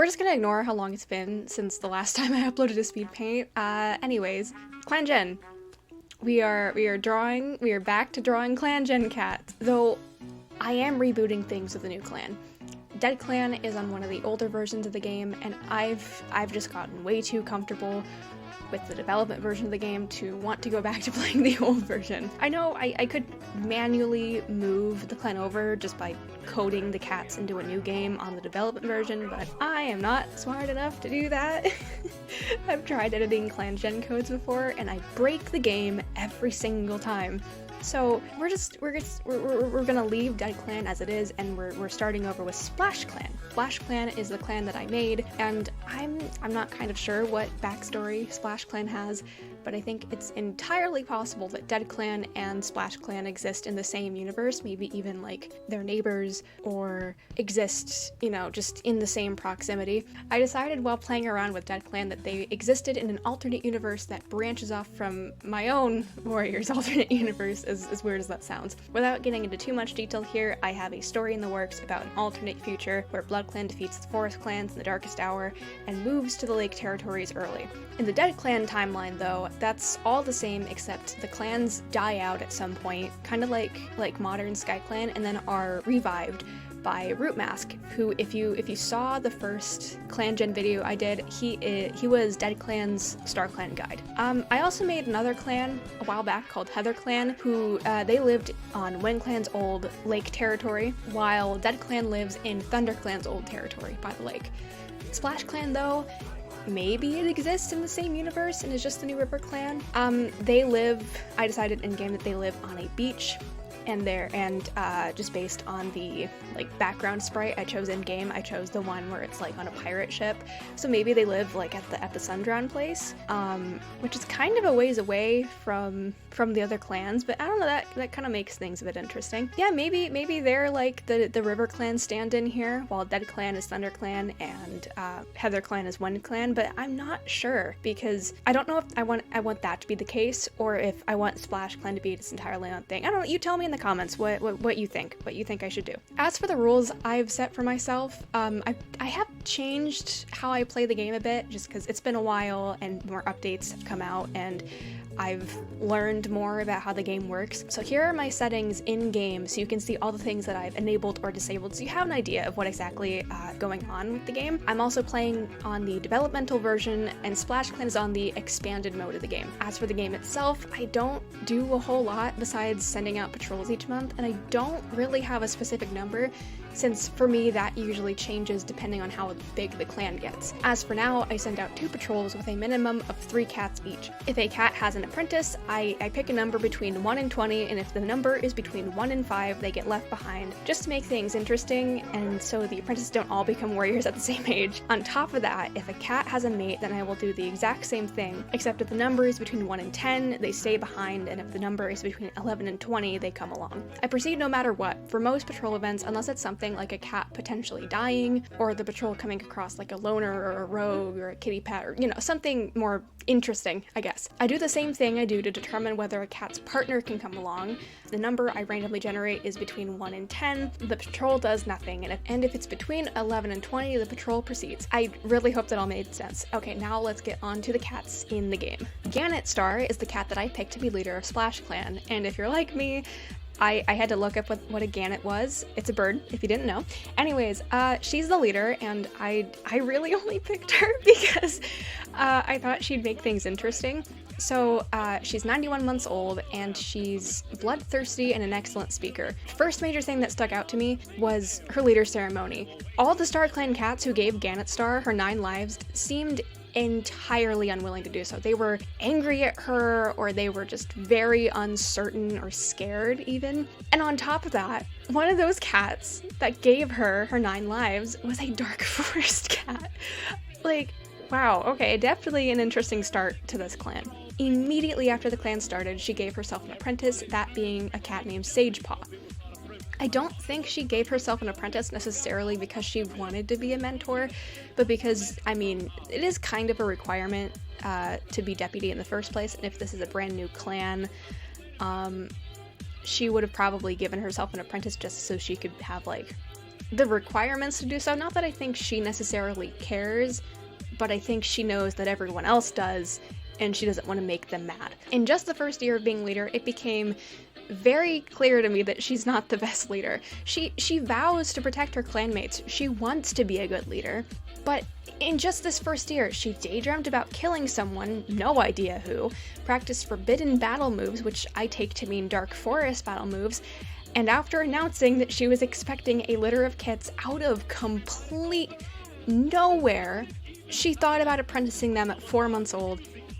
we're just gonna ignore how long it's been since the last time I uploaded a Speedpaint. Anyways, Clan Gen. We are back to drawing Clan Gen cats, though I am rebooting things with a new clan. Dead Clan is on one of the older versions of the game, and I've just gotten way too comfortable with the development version of the game to want to go back to playing the old version. I know I could manually move the clan over just by coding the cats into a new game on the development version, but I am not smart enough to do that. I've tried editing Clan Gen codes before, and I break the game every single time. So we're gonna leave Dead Clan as it is, and we're starting over with SplashClan. SplashClan is the clan that I made, and I'm not kind of sure what backstory SplashClan has, but I think it's entirely possible that Dead Clan and SplashClan exist in the same universe, maybe even like they're neighbors or exist, you know, just in the same proximity. I decided while playing around with Dead Clan that they existed in an alternate universe that branches off from my own Warriors alternate universe, as weird as that sounds. Without getting into too much detail here, I have a story in the works about an alternate future where Blood Clan defeats the Forest Clans in the Darkest Hour and moves to the Lake Territories early. In the Dead Clan timeline, though, that's all the same except the clans die out at some point, kind of like modern Sky Clan, and then are revived by Rootmask, who, if you saw the first Clan Gen video I did, he was Dead Clan's Star Clan guide. I also made another clan a while back called Heather Clan, who they lived on Wind Clan's old lake territory, while Dead Clan lives in Thunder Clan's old territory by the lake. Splash Clan, though, maybe it exists in the same universe and is just the New River Clan. I decided in game that they live on a beach, and just based on the like background sprite I chose in game, I chose the one where it's like on a pirate ship. So maybe they live like at the Sundrown place, which is kind of a ways away from the other clans, but I don't know, that kind of makes things a bit interesting. Yeah, maybe they're like the River Clan stand-in here, while Dead Clan is Thunder Clan and Heather Clan is Wind Clan, but I'm not sure because I don't know if I want that to be the case or if I want Splash Clan to be its entirely own thing. I don't know, you tell me in the comments what you think I should do. As for the rules I've set for myself, I have changed how I play the game a bit just because it's been a while and more updates have come out and I've learned more about how the game works. So here are my settings in game so you can see all the things that I've enabled or disabled so you have an idea of what exactly going on with the game. I'm also playing on the developmental version and SplashClan is on the expanded mode of the game. As for the game itself, I don't do a whole lot besides sending out patrols each month, and I don't really have a specific number since for me that usually changes depending on how big the clan gets. As for now, I send out 2 patrols with a minimum of 3 cats each. If a cat has an apprentice, I pick a number between 1 and 20, and if the number is between 1 and 5, they get left behind, just to make things interesting and so the apprentices don't all become warriors at the same age. On top of that, if a cat has a mate, then I will do the exact same thing, except if the number is between 1 and 10, they stay behind, and if the number is between 11 and 20, they come along. I proceed no matter what. For most patrol events, unless it's something like a cat potentially dying, or the patrol coming across like a loner or a rogue or a kitty pet, or something more interesting, I guess. I do the same thing I do to determine whether a cat's partner can come along. The number I randomly generate is between 1 and 10, the patrol does nothing, and if it's between 11 and 20, the patrol proceeds. I really hope that all made sense. Okay, now let's get on to the cats in the game. Gannetstar is the cat that I picked to be leader of SplashClan, and if you're like me, I had to look up what a gannet was. It's a bird, if you didn't know. Anyways, she's the leader, and I really only picked her because I thought she'd make things interesting. So she's 91 months old, and she's bloodthirsty and an excellent speaker. First major thing that stuck out to me was her leader ceremony. All the Star Clan cats who gave Gannetstar her 9 lives seemed entirely unwilling to do so. They were angry at her, or they were just very uncertain or scared even. And on top of that, one of those cats that gave her 9 lives was a Dark Forest cat. Like, wow, okay, definitely an interesting start to this clan. Immediately after the clan started, she gave herself an apprentice, that being a cat named Sagepeak. I don't think she gave herself an apprentice necessarily because she wanted to be a mentor, but because, I mean, it is kind of a requirement to be deputy in the first place, and if this is a brand new clan, she would have probably given herself an apprentice just so she could have, like, the requirements to do so. Not that I think she necessarily cares, but I think she knows that everyone else does, and she doesn't want to make them mad. In just the first year of being leader, it became very clear to me that she's not the best leader. She vows to protect her clanmates. She wants to be a good leader, but in just this first year, she daydreamed about killing someone, no idea who, practiced forbidden battle moves, which I take to mean dark forest battle moves, and after announcing that she was expecting a litter of kits out of complete nowhere, she thought about apprenticing them at 4 months old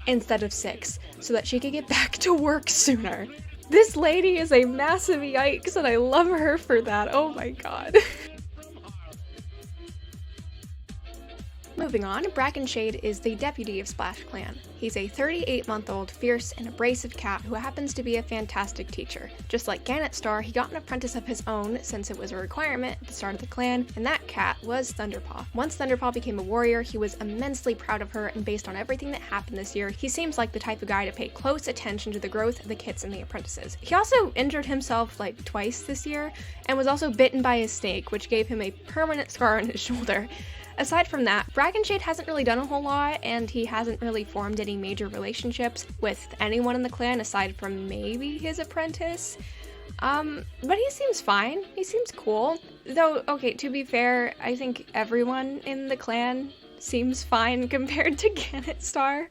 instead of 6, so that she could get back to work sooner. This lady is a massive yikes, and I love her for that. Oh my god. Moving on, Brackenshade is the deputy of SplashClan. He's a 38-month-old, fierce, and abrasive cat who happens to be a fantastic teacher. Just like Gannetstar, he got an apprentice of his own since it was a requirement at the start of the clan, and that cat was Thunderpaw. Once Thunderpaw became a warrior, he was immensely proud of her, and based on everything that happened this year, he seems like the type of guy to pay close attention to the growth of the kits and the apprentices. He also injured himself like twice this year, and was also bitten by a snake, which gave him a permanent scar on his shoulder. Aside from that, Brackenshade hasn't really done a whole lot, and he hasn't really formed any major relationships with anyone in the clan aside from maybe his apprentice. But he seems fine. He seems cool. Though, okay, to be fair, I think everyone in the clan seems fine compared to Gannetstar.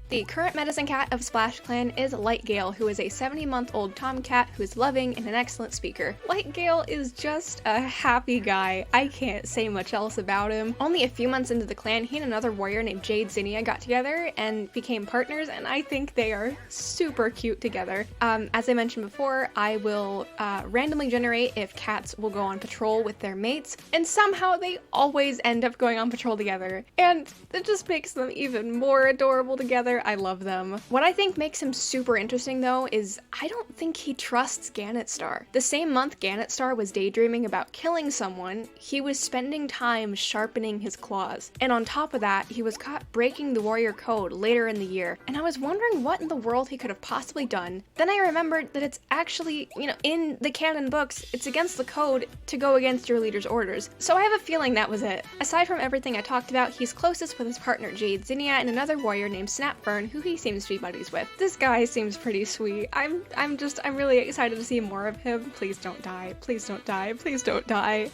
The current medicine cat of SplashClan is Lightgale, who is a 70-month-old tomcat who is loving and an excellent speaker. Lightgale is just a happy guy. I can't say much else about him. Only a few months into the clan, he and another warrior named Jadezinnia got together and became partners, and I think they are super cute together. As I mentioned before, I will randomly generate if cats will go on patrol with their mates, and somehow they always end up going on patrol together, and it just makes them even more adorable together. I love them. What I think makes him super interesting though is I don't think he trusts Gannetstar. The same month Gannetstar was daydreaming about killing someone, he was spending time sharpening his claws. And on top of that, he was caught breaking the warrior code later in the year, and I was wondering what in the world he could have possibly done. Then I remembered that it's actually, in the canon books, it's against the code to go against your leader's orders. So I have a feeling that was it. Aside from everything I talked about, he's closest with his partner Jadezinnia and another warrior named Snapfern, who he seems to be buddies with. This guy seems pretty sweet. I'm really excited to see more of him. Please don't die. Please don't die. Please don't die.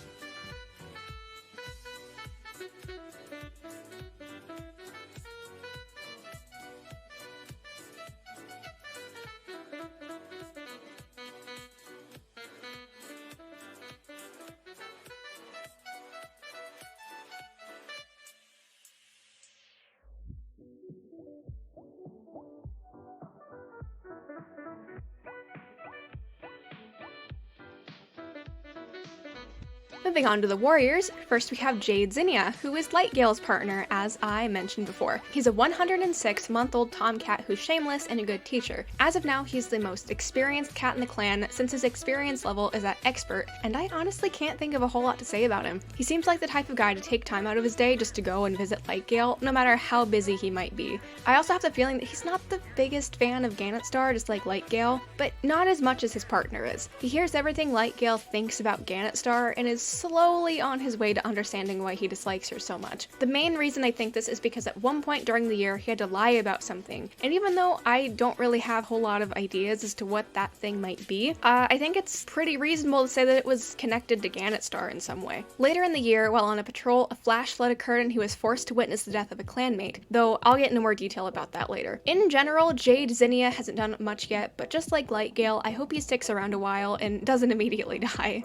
Moving on to the warriors, first we have Jadezinnia, who is Lightgale's partner, as I mentioned before. He's a 106-month-old tomcat who's shameless and a good teacher. As of now, he's the most experienced cat in the clan since his experience level is at expert, and I honestly can't think of a whole lot to say about him. He seems like the type of guy to take time out of his day just to go and visit Lightgale, no matter how busy he might be. I also have the feeling that he's not the biggest fan of Gannetstar, just like Lightgale, but not as much as his partner is. He hears everything Lightgale thinks about Gannetstar and is slowly on his way to understanding why he dislikes her so much. The main reason I think this is because at one point during the year he had to lie about something, and even though I don't really have a whole lot of ideas as to what that thing might be, I think it's pretty reasonable to say that it was connected to Gannetstar in some way. Later in the year, while on a patrol, a flash flood occurred and he was forced to witness the death of a clanmate, though I'll get into more detail about that later. In general, Jadezinnia hasn't done much yet, but just like Lightgale, I hope he sticks around a while and doesn't immediately die.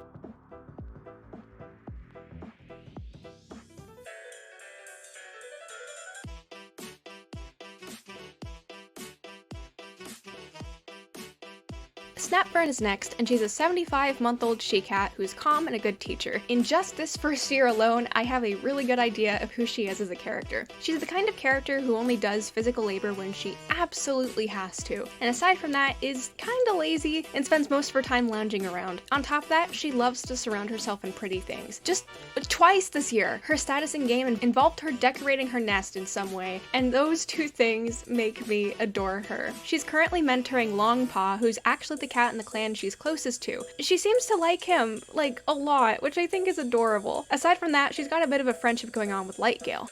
Snapfern is next, and she's a 75-month-old she-cat who's calm and a good teacher. In just this first year alone, I have a really good idea of who she is as a character. She's the kind of character who only does physical labor when she absolutely has to, and aside from that, is kinda lazy and spends most of her time lounging around. On top of that, she loves to surround herself in pretty things. Just twice this year, her status in game involved her decorating her nest in some way, and those two things make me adore her. She's currently mentoring Longpaw, who's actually the cat in the clan she's closest to. She seems to like him, like, a lot, which I think is adorable. Aside from that, she's got a bit of a friendship going on with Lightgale.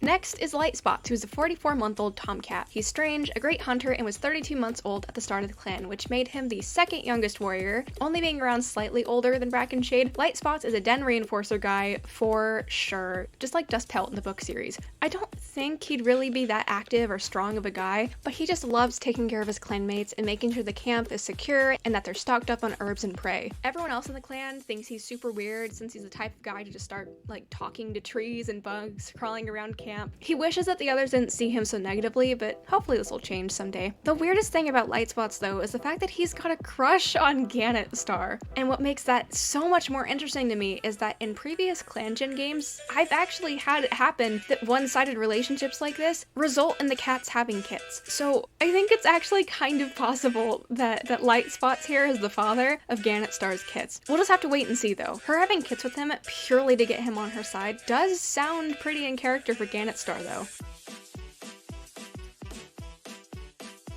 Next is Lightspots, who's a 44-month-old tomcat. He's strange, a great hunter, and was 32 months old at the start of the clan, which made him the second youngest warrior, only being around slightly older than Brackenshade. Lightspots is a den reinforcer guy for sure, just like Dustpelt in the book series. I don't think he'd really be that active or strong of a guy, but he just loves taking care of his clanmates and making sure the camp is secure and that they're stocked up on herbs and prey. Everyone else in the clan thinks he's super weird since he's the type of guy to just start, like, talking to trees and bugs, crawling around camp. He wishes that the others didn't see him so negatively, but hopefully this will change someday. The weirdest thing about Lightspots, though, is the fact that he's got a crush on Gannetstar. And what makes that so much more interesting to me is that in previous Clan Gen games, I've actually had it happen that one-sided relationships like this result in the cats having kits. So I think it's actually kind of possible that Lightspots here is the father of Gannetstar's kits. We'll just have to wait and see, though. Her having kits with him purely to get him on her side does sound pretty in character for Gannetstar, though.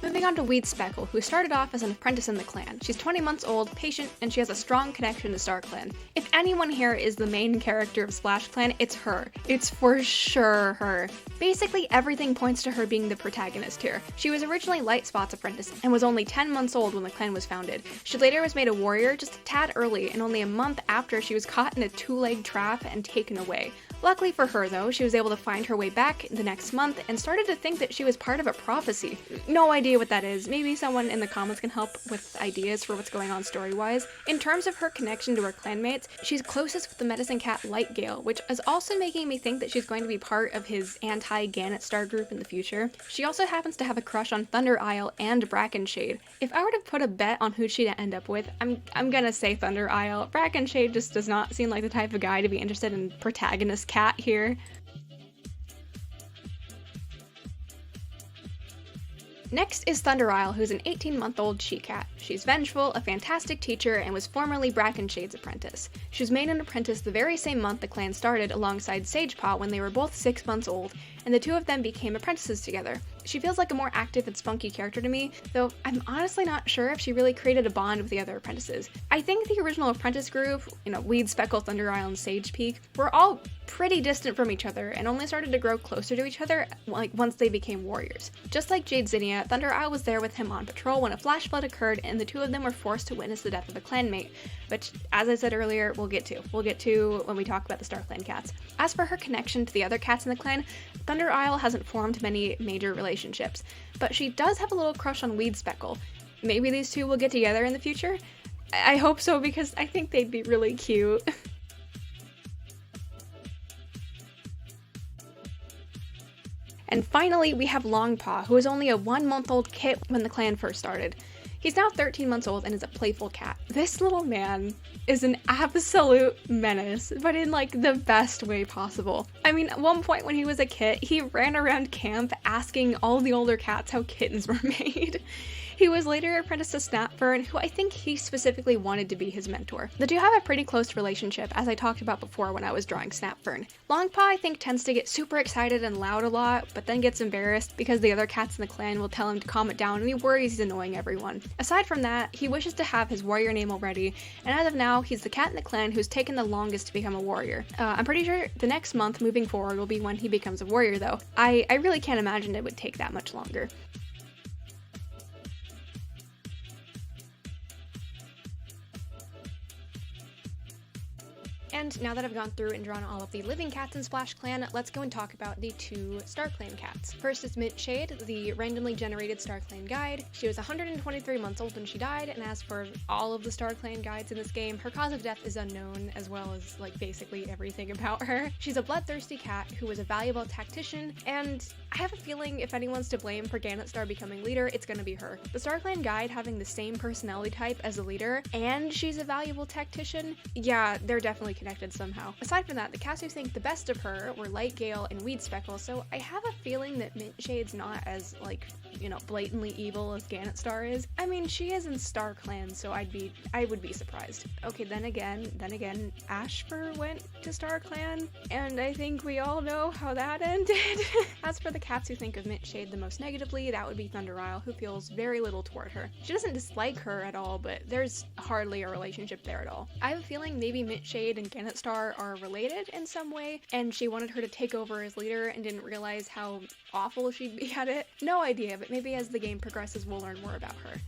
Moving on to Weedspeckle, who started off as an apprentice in the clan. She's 20 months old, patient, and she has a strong connection to StarClan. If anyone here is the main character of SplashClan, it's her. It's for sure her. Basically, everything points to her being the protagonist here. She was originally Lightspot's apprentice and was only 10 months old when the clan was founded. She later was made a warrior just a tad early, and only a month after she was caught in a two-leg trap and taken away. Luckily for her, though, she was able to find her way back the next month and started to think that she was part of a prophecy. No idea what that is. Maybe someone in the comments can help with ideas for what's going on story-wise. In terms of her connection to her clanmates, she's closest with the medicine cat Lightgale, which is also making me think that she's going to be part of his anti-Gannetstar group in the future. She also happens to have a crush on Thunderisle and Brackenshade. If I were to put a bet on who she'd end up with, I'm gonna say Thunderisle. Brackenshade just does not seem like the type of guy to be interested in protagonist cat here. Next is Thunderisle, who's an 18-month-old she-cat. She's vengeful, a fantastic teacher, and was formerly Brackenshade's apprentice. She was made an apprentice the very same month the clan started alongside Sagepeak when they were both 6 months old, and the two of them became apprentices together. She feels like a more active and spunky character to me, though I'm honestly not sure if she really created a bond with the other apprentices. I think the original apprentice group, Weedspeckle, Thunderisle, and Sagepeak, were all pretty distant from each other and only started to grow closer to each other once they became warriors. Just like Jadezinnia, Thunderisle was there with him on patrol when a flash flood occurred and the two of them were forced to witness the death of a clanmate, which, as I said earlier, we'll get to when we talk about the StarClan cats. As for her connection to the other cats in the clan, Thunderisle hasn't formed many major relationships, but she does have a little crush on Weedspeckle. Maybe these two will get together in the future? I hope so, because I think they'd be really cute. And finally, we have Longpaw, who was only a 1-month-old kit when the clan first started. He's now 13 months old and is a playful cat. This little man is an absolute menace, but in like the best way possible. I mean, at one point when he was a kit, he ran around camp asking all the older cats how kittens were made. He was later apprenticed to Snapfern, who I think he specifically wanted to be his mentor. The two have a pretty close relationship, as I talked about before when I was drawing Snapfern. Longpaw, I think, tends to get super excited and loud a lot, but then gets embarrassed because the other cats in the clan will tell him to calm it down and he worries he's annoying everyone. Aside from that, he wishes to have his warrior name already, and as of now, he's the cat in the clan who's taken the longest to become a warrior. I'm pretty sure the next month moving forward will be when he becomes a warrior though. I really can't imagine it would take that much longer. And now that I've gone through and drawn all of the living cats in SplashClan, let's go and talk about the two StarClan cats. First is Mintshade, the randomly generated StarClan guide. She was 123 months old when she died, and as for all of the StarClan guides in this game, her cause of death is unknown, as well as like basically everything about her. She's a bloodthirsty cat who was a valuable tactician, and I have a feeling if anyone's to blame for Gannetstar becoming leader, it's gonna be her. The StarClan guide having the same personality type as the leader, and she's a valuable tactician, yeah, they're definitely connected somehow. Aside from that, the cats who think the best of her were Lightgale and Weedspeckle, so I have a feeling that Mintshade's not as, like, you know, blatantly evil as Gannetstar is. I mean, she is in StarClan, so I would be surprised. Okay, then again, Ashfur went to StarClan, and I think we all know how that ended. As for the cats who think of Mintshade the most negatively, that would be Thunderisle, who feels very little toward her. She doesn't dislike her at all, but there's hardly a relationship there at all. I have a feeling maybe Mintshade and Gannetstar are related in some way, and she wanted her to take over as leader and didn't realize how awful she'd be at it. No idea, but maybe as the game progresses we'll learn more about her.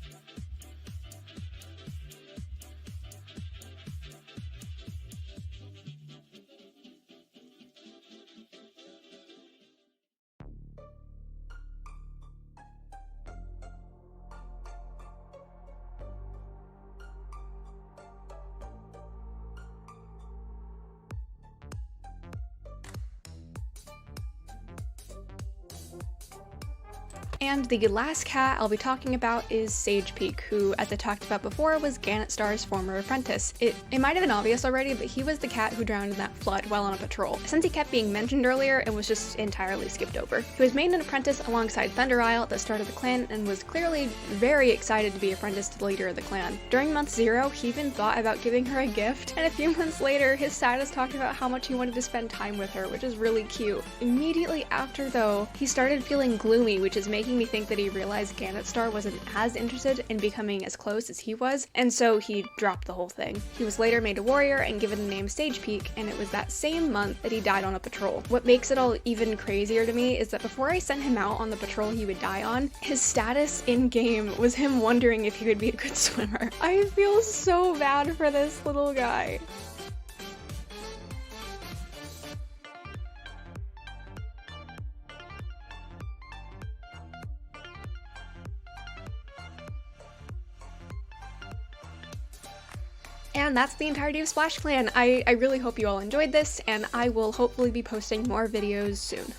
And the last cat I'll be talking about is Sagepeak, who, as I talked about before, was Gannetstar's former apprentice. It might have been obvious already, but he was the cat who drowned in that flood while on a patrol. Since he kept being mentioned earlier, it was just entirely skipped over. He was made an apprentice alongside Thunderisle at the start of the clan and was clearly very excited to be apprenticed to the leader of the clan. During month 0, he even thought about giving her a gift, and a few months later, his status talked about how much he wanted to spend time with her, which is really cute. Immediately after, though, he started feeling gloomy, which is making me think that he realized Gannetstar wasn't as interested in becoming as close as he was, and so he dropped the whole thing. He was later made a warrior and given the name Sagepeak, and it was that same month that he died on a patrol. What makes it all even crazier to me is that before I sent him out on the patrol he would die on, his status in-game was him wondering if he would be a good swimmer. I feel so bad for this little guy. And that's the entirety of SplashClan. I really hope you all enjoyed this, and I will hopefully be posting more videos soon.